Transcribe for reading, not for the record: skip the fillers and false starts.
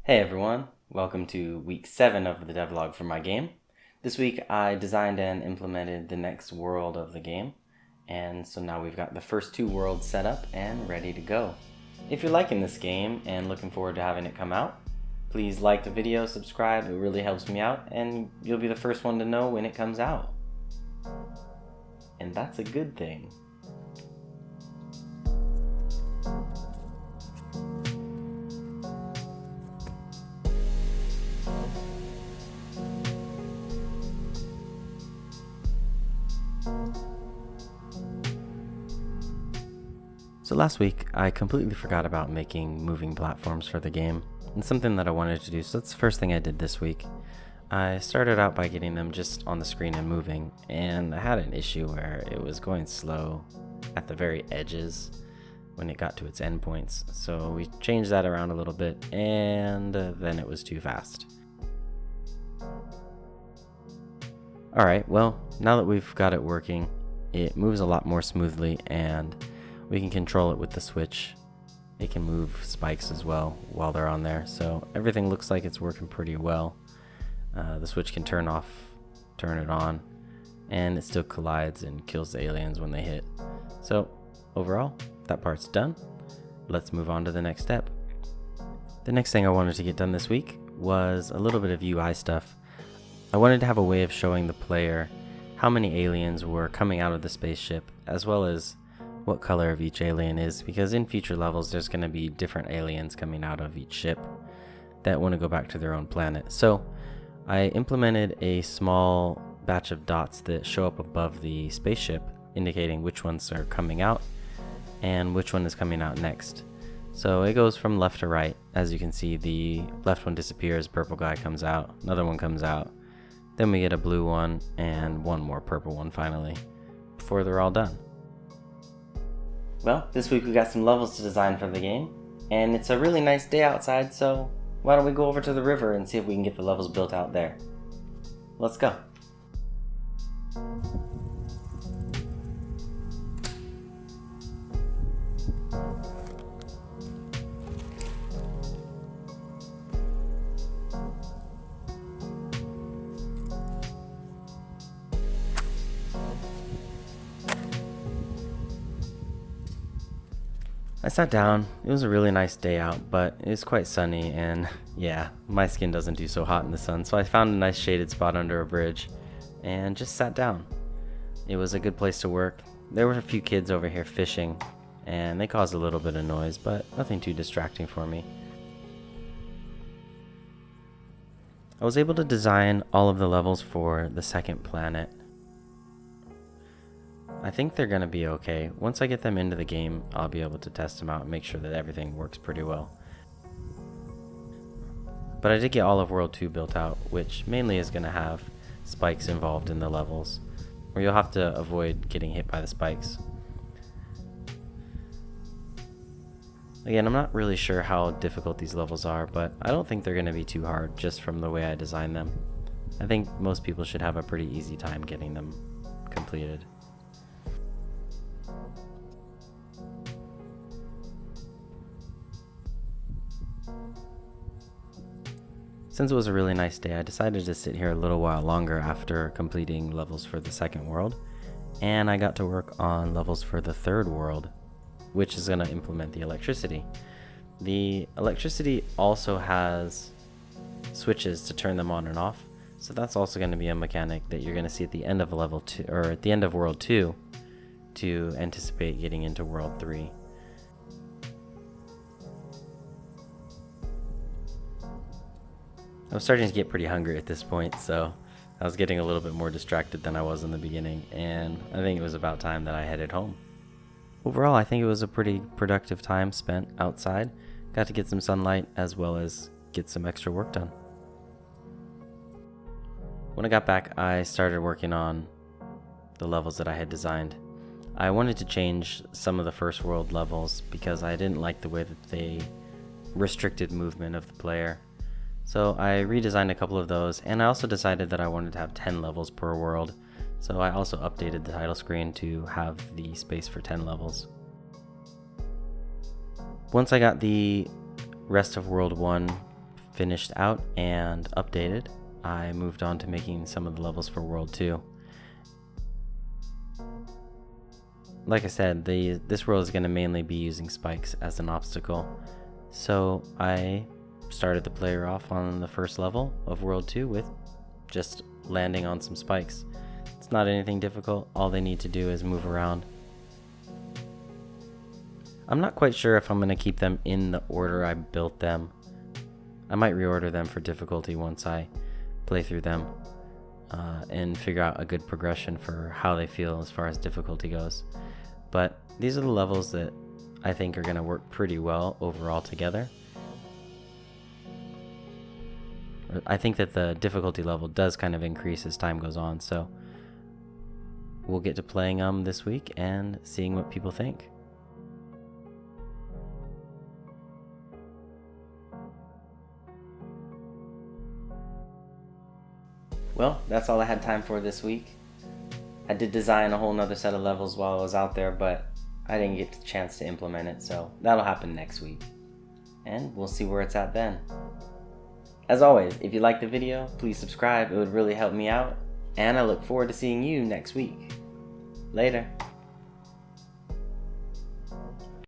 Hey everyone, welcome to week 7 of the devlog for my game. This week I designed and implemented the next world of the game, and so now we've got the first 2 worlds set up and ready to go. If you're liking this game and looking forward to having it come out, please like the video, subscribe, it really helps me out, and you'll be the first one to know when it comes out. And that's a good thing. So last week, I completely forgot about making moving platforms for the game. It's something that I wanted to do, so that's the first thing I did this week. I started out by getting them just on the screen and moving, and I had an issue where it was going slow at the very edges when it got to its endpoints. So we changed that around a little bit, and then it was too fast. Alright, well, now that we've got it working, it moves a lot more smoothly, and we can control it with the switch. It can move spikes as well while they're on there, so everything looks like it's working pretty well. The switch can turn it on, and it still collides and kills the aliens when they hit. So overall, that part's done. Let's move on to the next step. The next thing I wanted to get done this week was a little bit of UI stuff. I wanted to have a way of showing the player how many aliens were coming out of the spaceship, as well as what color of each alien is, because in future levels there's going to be different aliens coming out of each ship that want to go back to their own planet. So I implemented a small batch of dots that show up above the spaceship, indicating which ones are coming out and which one is coming out next. So it goes from left to right. As you can see, the left one disappears, purple guy comes out, another one comes out, then we get a blue one and one more purple one finally, before they're all done. Well, this week we got some levels to design for the game, and it's a really nice day outside, so why don't we go over to the river and see if we can get the levels built out there. Let's go. I sat down. It was a really nice day out, but it was quite sunny, and yeah, my skin doesn't do so hot in the sun, so I found a nice shaded spot under a bridge and just sat down. It was a good place to work. There were a few kids over here fishing, and they caused a little bit of noise, but nothing too distracting for me. I was able to design all of the levels for the second planet. I think they're going to be okay. Once I get them into the game, I'll be able to test them out and make sure that everything works pretty well. But I did get all of World 2 built out, which mainly is going to have spikes involved in the levels, where you'll have to avoid getting hit by the spikes. Again, I'm not really sure how difficult these levels are, but I don't think they're going to be too hard just from the way I designed them. I think most people should have a pretty easy time getting them completed. Since it was a really nice day, I decided to sit here a little while longer after completing levels for the second world, and I got to work on levels for the third world, which is going to implement the electricity. The electricity also has switches to turn them on and off, so that's also going to be a mechanic that you're going to see at the end of level 2, or at the end of World 2, to anticipate getting into World 3. I was starting to get pretty hungry at this point, so I was getting a little bit more distracted than I was in the beginning, and I think it was about time that I headed home. Overall, I think it was a pretty productive time spent outside. Got to get some sunlight as well as get some extra work done. When I got back, I started working on the levels that I had designed. I wanted to change some of the first world levels because I didn't like the way that they restricted movement of the player. So I redesigned a couple of those, and I also decided that I wanted to have 10 levels per world. So I also updated the title screen to have the space for 10 levels. Once I got the rest of World 1 finished out and updated, I moved on to making some of the levels for World 2. Like I said, this world is going to mainly be using spikes as an obstacle, so I started the player off on the first level of World 2 with just landing on some spikes. It's not anything difficult, all they need to do is move around. I'm not quite sure if I'm going to keep them in the order I built them. I might reorder them for difficulty once I play through them and figure out a good progression for how they feel as far as difficulty goes. But these are the levels that I think are going to work pretty well overall together. I think that the difficulty level does kind of increase as time goes on, so we'll get to playing them this week and seeing what people think. Well, that's all I had time for this week. I did design a whole nother set of levels while I was out there, but I didn't get the chance to implement it, so that'll happen next week. And we'll see where it's at then. As always, if you liked the video, please subscribe, it would really help me out, and I look forward to seeing you next week. Later.